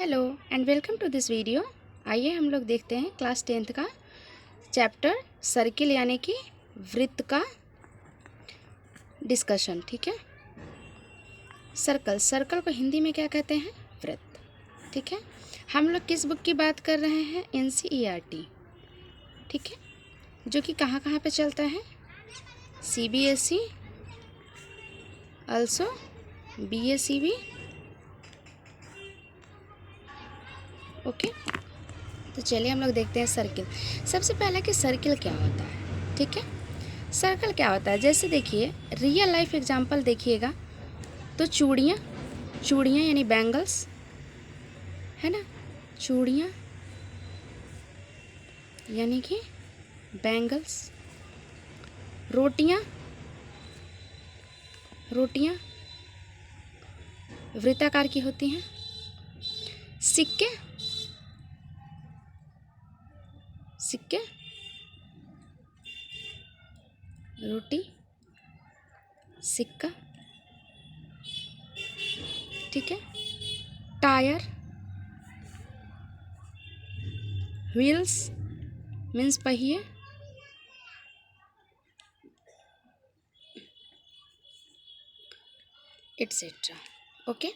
Hello and welcome to this video. आइए हम लोग देखते हैं क्लास 10th का चैप्टर सर्किल यानी कि वृत्त का डिस्कशन। ठीक है, सर्कल को हिंदी में क्या कहते हैं? वृत्त। ठीक है, हम लोग किस बुक की बात कर रहे हैं? NCERT। ठीक है, जो कि कहाँ कहाँ पे चलता है? CBSE, also BACB। ओके, तो चलिए हम लोग देखते हैं सर्किल। सबसे पहला कि सर्किल क्या होता है। ठीक है, सर्कल क्या होता है, जैसे देखिए रियल लाइफ एग्जांपल देखिएगा तो चूड़ियाँ यानी बैंगल्स है ना, चूड़ियाँ यानी कि बैंगल्स, रोटियाँ वृत्ताकार की होती हैं, सिक्के रोटी सिक्का। ठीक है, टायर व्हील्स मीन्स पहिए, एट्सेट्रा। ओके,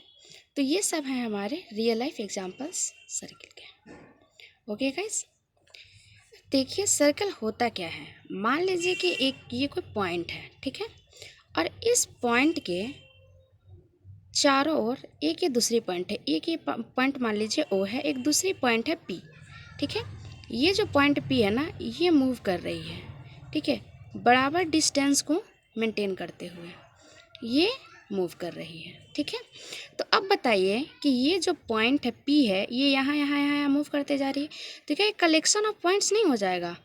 तो ये सब हैं हमारे रियल लाइफ एग्जांपल्स सर्किल के। ओके गाइस, देखिए सर्कल होता क्या है। मान लीजिए कि ये कोई पॉइंट है, ठीक है, और इस पॉइंट के चारों ओर एक ये दूसरी पॉइंट है। एक ये पॉइंट मान लीजिए O है, एक दूसरी पॉइंट है P। ठीक है, ये जो पॉइंट P है ना, ये मूव कर रही है। ठीक है, बराबर डिस्टेंस को मेंटेन करते हुए ये मूव कर रही है। ठीक है, तो अब बताइए कि ये जो पॉइंट है P है, ये यहाँ मूव करते जा रही है, तो क्या ये कलेक्शन ऑफ पॉइंट्स नहीं हो जाएगा?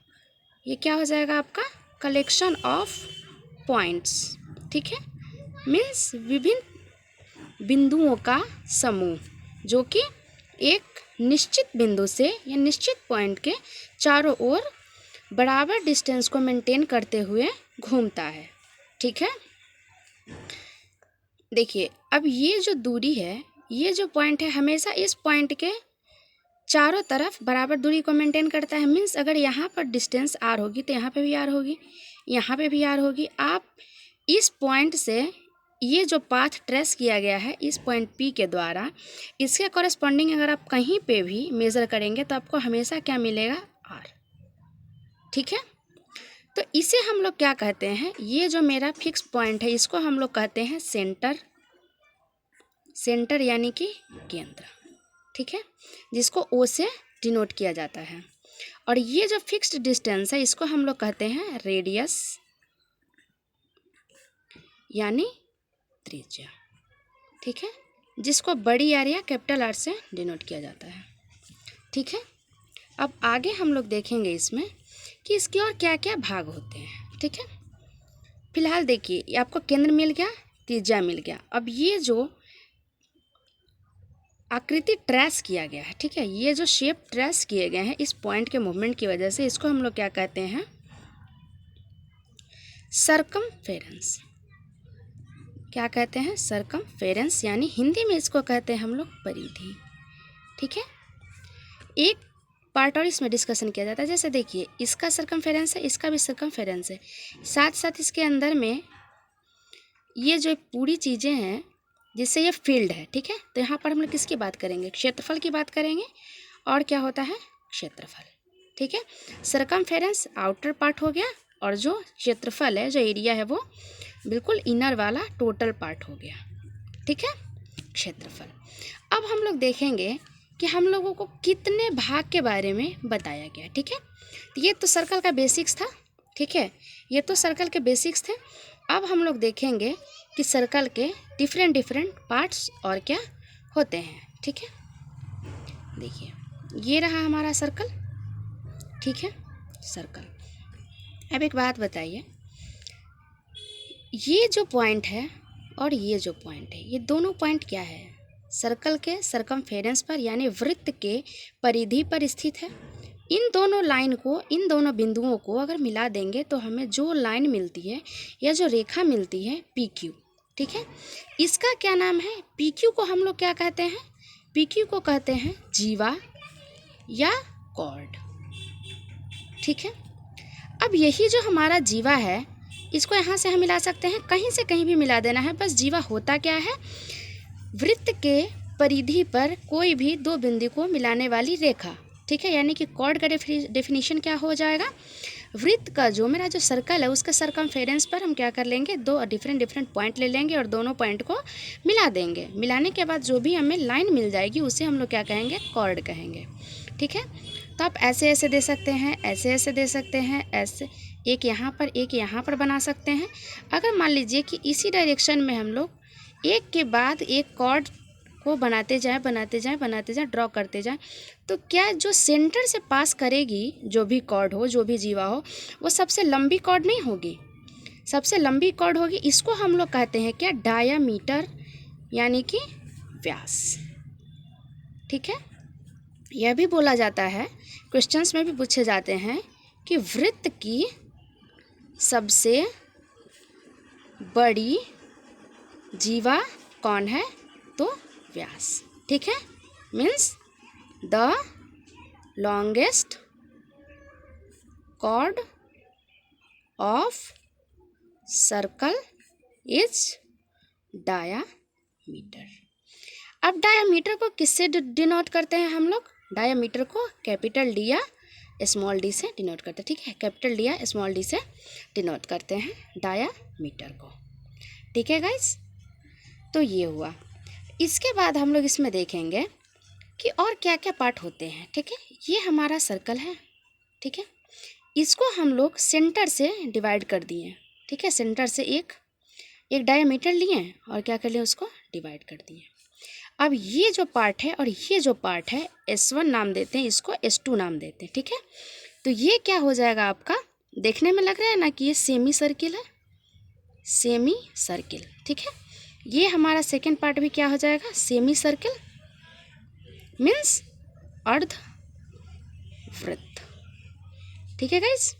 ये क्या हो जाएगा आपका? Collection of points. ठीक है, मीन्स विभिन्न बिंदुओं का समूह जो कि एक निश्चित बिंदु से या निश्चित पॉइंट के चारों ओर बराबर डिस्टेंस को मेंटेन करते हुए घूमता है। ठीक है, देखिए अब ये जो दूरी है, ये जो पॉइंट है, हमेशा इस पॉइंट के चारों तरफ बराबर दूरी को मेंटेन करता है। मीन्स अगर यहाँ पर डिस्टेंस R होगी तो यहाँ पे भी R होगी, यहाँ पे भी R होगी। आप इस पॉइंट से ये जो पाथ ट्रेस किया गया है इस पॉइंट P के द्वारा, इसके कॉरेस्पॉन्डिंग अगर आप कहीं पे भी मेज़र करेंगे तो आपको हमेशा क्या मिलेगा? R। ठीक है, तो इसे हम लोग क्या कहते हैं? ये जो मेरा फिक्स पॉइंट है इसको हम लोग कहते हैं सेंटर यानी कि केंद्र। ठीक है, जिसको O से डिनोट किया जाता है। और ये जो फिक्स्ड डिस्टेंस है इसको हम लोग कहते हैं रेडियस यानी त्रिज्या। ठीक है, जिसको बड़ी R या कैपिटल R से डिनोट किया जाता है। ठीक है, अब आगे हम लोग देखेंगे इसमें कि इसके और क्या क्या भाग होते हैं। ठीक है, फिलहाल देखिए ये आपको केंद्र मिल गया, त्रिज्या मिल गया। अब ये जो आकृति ट्रेस किया गया है, ठीक है, ये जो शेप ट्रेस किए गए हैं इस पॉइंट के मूवमेंट की वजह से, इसको हम लोग क्या कहते हैं? सरकमफेरेंस। क्या कहते हैं? सरकमफेरेंस, यानी हिंदी में इसको कहते हैं हम लोग परिधि। ठीक है, एक पार्ट और इसमें डिस्कशन किया जाता है। जैसे देखिए इसका सरकमफेरेंस है, इसका भी सरकमफेरेंस है, साथ साथ इसके अंदर में ये जो पूरी चीज़ें हैं जिससे ये फील्ड है। ठीक है, तो यहाँ पर हम लोग किसकी बात करेंगे? क्षेत्रफल की बात करेंगे। और क्या होता है? क्षेत्रफल। ठीक है, सरकमफेरेंस आउटर पार्ट हो गया और जो क्षेत्रफल है, जो एरिया है, वो बिल्कुल इनर वाला टोटल पार्ट हो गया। ठीक है, क्षेत्रफल। अब हम लोग देखेंगे कि हम लोगों को कितने भाग के बारे में बताया गया। ठीक है, ये तो सर्कल का बेसिक्स था। ठीक है, ये तो सर्कल के बेसिक्स थे। अब हम लोग देखेंगे कि सर्कल के डिफरेंट पार्ट्स और क्या होते हैं। ठीक है, देखिए ये रहा हमारा सर्कल। ठीक है, सर्कल। अब एक बात बताइए, ये जो पॉइंट है और ये जो पॉइंट है, ये दोनों पॉइंट क्या है? सर्कल के सरकमफेरेंस पर यानी वृत्त के परिधि पर स्थित है। इन दोनों लाइन को, इन दोनों बिंदुओं को अगर मिला देंगे तो हमें जो लाइन मिलती है या जो रेखा मिलती है PQ। ठीक है, इसका क्या नाम है? PQ को हम लोग क्या कहते हैं? PQ को कहते हैं जीवा या कॉर्ड। ठीक है, अब यही जो हमारा जीवा है इसको यहाँ से हम मिला सकते हैं, कहीं से कहीं भी मिला देना है। बस जीवा होता क्या है, वृत्त के परिधि पर कोई भी दो बिंदु को मिलाने वाली रेखा। ठीक है, यानी कि कॉर्ड का डेफिनेशन क्या हो जाएगा, वृत्त का जो मेरा जो सर्कल है उसके सरकमफेरेंस पर हम क्या कर लेंगे, दो डिफरेंट पॉइंट ले लेंगे और दोनों पॉइंट को मिला देंगे। मिलाने के बाद जो भी हमें लाइन मिल जाएगी उसे हम लोग क्या कहेंगे, कॉर्ड कहेंगे। ठीक है, तो आप ऐसे ऐसे दे सकते हैं, ऐसे ऐसे दे सकते हैं, ऐसे एक यहाँ पर एक यहाँ पर बना सकते हैं। अगर मान लीजिए कि इसी डायरेक्शन में हम लोग एक के बाद एक कॉर्ड को बनाते जाएं, ड्रॉ करते जाएं, तो क्या जो सेंटर से पास करेगी जो भी कॉर्ड हो, जो भी जीवा हो, वो सबसे लंबी कॉर्ड नहीं होगी, सबसे लंबी कॉर्ड होगी। इसको हम लोग कहते हैं क्या, डायामीटर यानी कि व्यास। ठीक है, यह भी बोला जाता है, क्वेश्चंस में भी पूछे जाते हैं कि वृत्त की सबसे बड़ी जीवा कौन है, तो व्यास। ठीक है, means the longest chord of circle is diameter. अब डायामीटर को किससे डिनोट करते हैं हम लोग, डायामीटर को कैपिटल डी या स्मॉल डी से डिनोट करते हैं। ठीक है, कैपिटल डी या स्मॉल डी से डिनोट करते हैं डायामीटर को। ठीक है गाइस, तो ये हुआ। इसके बाद हम लोग इसमें देखेंगे कि और क्या क्या पार्ट होते हैं। ठीक है, ये हमारा सर्कल है। ठीक है, इसको हम लोग सेंटर से डिवाइड कर दिए। ठीक है, सेंटर से एक डायमीटर लिए और क्या कर लिए, उसको डिवाइड कर दिए। अब ये जो पार्ट है और ये जो पार्ट है, S1 नाम देते हैं, इसको S2 नाम देते हैं। ठीक है, तो ये क्या हो जाएगा आपका, देखने में लग रहा है ना कि ये सेमी सर्किल है, सेमी सर्किल। ठीक है, ये हमारा सेकेंड पार्ट भी क्या हो जाएगा, सेमी सर्किल मीन्स अर्ध वृत्त। ठीक है गाइस,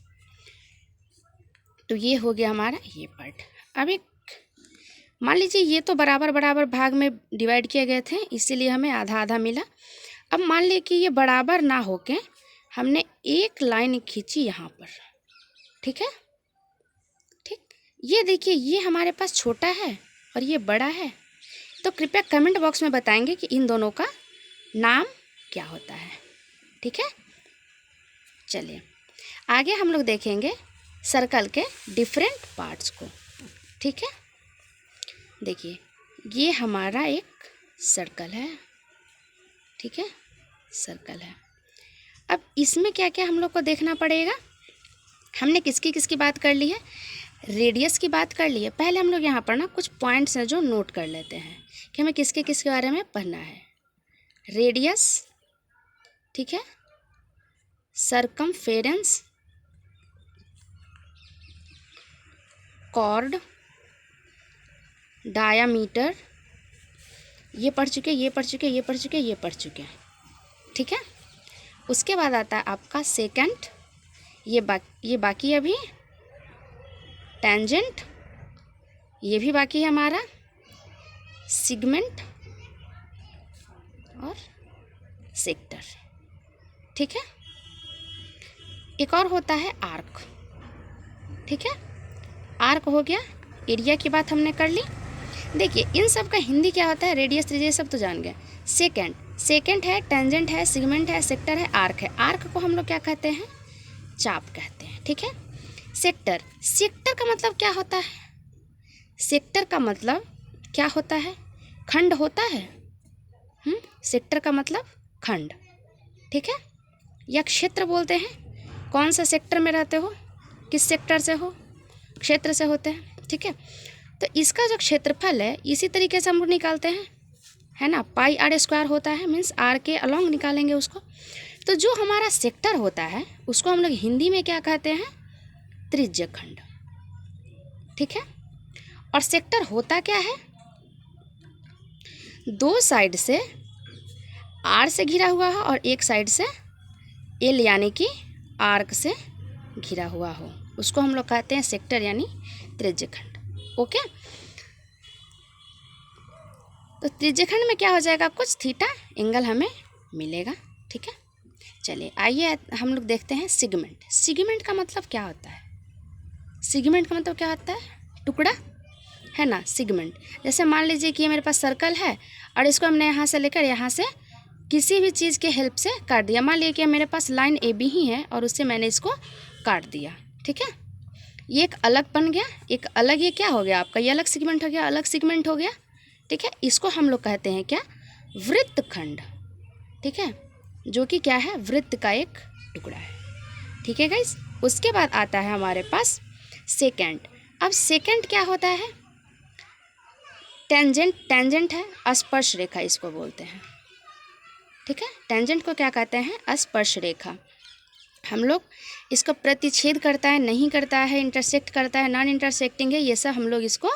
तो ये हो गया हमारा ये पार्ट। अब एक मान लीजिए ये तो बराबर बराबर भाग में डिवाइड किए गए थे, इसीलिए हमें आधा आधा मिला। अब मान लीजिए कि ये बराबर ना होके हमने एक लाइन खींची यहाँ पर। ठीक है, ठीक, ये देखिए ये हमारे पास छोटा है और ये बड़ा है, तो कृपया कमेंट बॉक्स में बताएंगे कि इन दोनों का नाम क्या होता है। ठीक है, चलिए आगे हम लोग देखेंगे सर्कल के डिफरेंट पार्ट्स को। ठीक है, देखिए ये हमारा एक सर्कल है। ठीक है, सर्कल है। अब इसमें क्या क्या हम लोग को देखना पड़ेगा, हमने किसकी किसकी बात कर ली है, रेडियस की बात कर ली है। पहले हम लोग यहाँ पर ना कुछ पॉइंट्स हैं जो नोट कर लेते हैं कि हमें किसके किसके बारे में पढ़ना है। रेडियस, ठीक है, सरकमफेरेंस, कॉर्ड, डायामीटर, ये पढ़ चुके, ये पढ़ चुके, ये पढ़ चुके, ये पढ़ चुके। ठीक है, उसके बाद आता है आपका सेकंड, ये बाकी है अभी, टेंजेंट, ये भी बाकी है हमारा, सेगमेंट और सेक्टर। ठीक है, एक और होता है आर्क। ठीक है, आर्क हो गया। एरिया की बात हमने कर ली। देखिए इन सब का हिंदी क्या होता है, रेडियस, रेडियस सब तो जान गए। सेकंड है, टेंजेंट है, सेगमेंट है, सेक्टर है, आर्क है। आर्क को हम लोग क्या कहते हैं, चाप कहते हैं। ठीक है, सेक्टर का मतलब क्या होता है, सेक्टर का मतलब क्या होता है, खंड होता है। सेक्टर का मतलब खंड। ठीक है, या क्षेत्र बोलते हैं। कौन सा सेक्टर में रहते हो, किस सेक्टर से हो, क्षेत्र से होते हैं। ठीक है, तो इसका जो क्षेत्रफल है इसी तरीके से हम लोग निकालते हैं, है ना, पाई आर स्क्वायर होता है, मीन्स आर के अलॉन्ग निकालेंगे उसको। तो जो हमारा सेक्टर होता है उसको हम लोग हिंदी में क्या कहते हैं, त्रिज्य खंड। ठीक है, और सेक्टर होता क्या है, दो साइड से आर से घिरा हुआ है और एक साइड से एल यानी कि आर्क से घिरा हुआ हो, उसको हम लोग कहते हैं सेक्टर यानी त्रिज्य खंड। ओके, तो त्रिज्यखंड में क्या हो जाएगा, कुछ थीटा एंगल हमें मिलेगा। ठीक है, चलिए आइए हम लोग देखते हैं सेगमेंट। सेगमेंट का मतलब क्या होता है? सेगमेंट का मतलब क्या होता है? टुकड़ा, है ना। सेगमेंट जैसे मान लीजिए कि ये मेरे पास सर्कल है और इसको हमने यहाँ से लेकर यहाँ से किसी भी चीज़ के हेल्प से काट दिया। मान लीजिए कि मेरे पास लाइन ए बी ही है और उससे मैंने इसको काट दिया। ठीक है, ये एक अलग बन गया, एक अलग, ये क्या हो गया आपका, ये अलग सेगमेंट हो गया, अलग सेगमेंट हो गया। ठीक है, इसको हम लोग कहते हैं क्या, वृत्तखंड। ठीक है, जो कि क्या है, वृत्त का एक टुकड़ा है। ठीक है गाइस, उसके बाद आता है हमारे पास सेकेंड। अब सेकेंड क्या होता है, टेंजेंट। टेंजेंट है स्पर्श रेखा, इसको बोलते हैं। ठीक है, टेंजेंट को क्या कहते हैं, स्पर्श रेखा। हम लोग इसको प्रतिच्छेद करता है, नहीं करता है, इंटरसेक्ट करता है, नॉन इंटरसेक्टिंग है, ये सब हम लोग इसको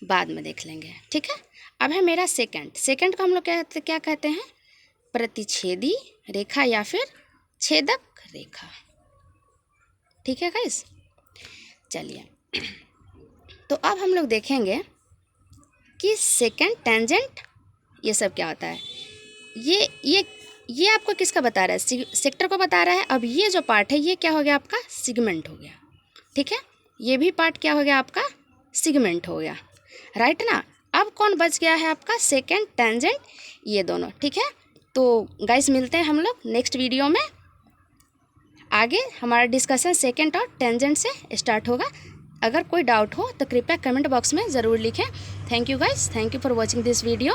बाद में देख लेंगे। ठीक है, अब है मेरा सेकंड। सेकंड को हम लोग क्या कहते हैं, प्रतिच्छेदी रेखा या फिर छेदक रेखा। ठीक है गाइस, चलिए तो अब हम लोग देखेंगे कि सेकंड, टेंजेंट, ये सब क्या होता है। ये आपको किसका बता रहा है, सेक्टर को बता रहा है। अब ये जो पार्ट है ये क्या हो गया आपका, सेगमेंट हो गया। ठीक है, ये भी पार्ट क्या हो गया आपका, सेगमेंट हो गया, राइट ना। अब कौन बच गया है आपका, सेकंड, टेंजेंट, ये दोनों। ठीक है, तो गाइस मिलते हैं हम लोग नेक्स्ट वीडियो में। आगे हमारा डिस्कशन सेकंड और टेंजेंट से स्टार्ट होगा। अगर कोई डाउट हो तो कृपया कमेंट बॉक्स में ज़रूर लिखें। Thank you guys, thank you for watching this video.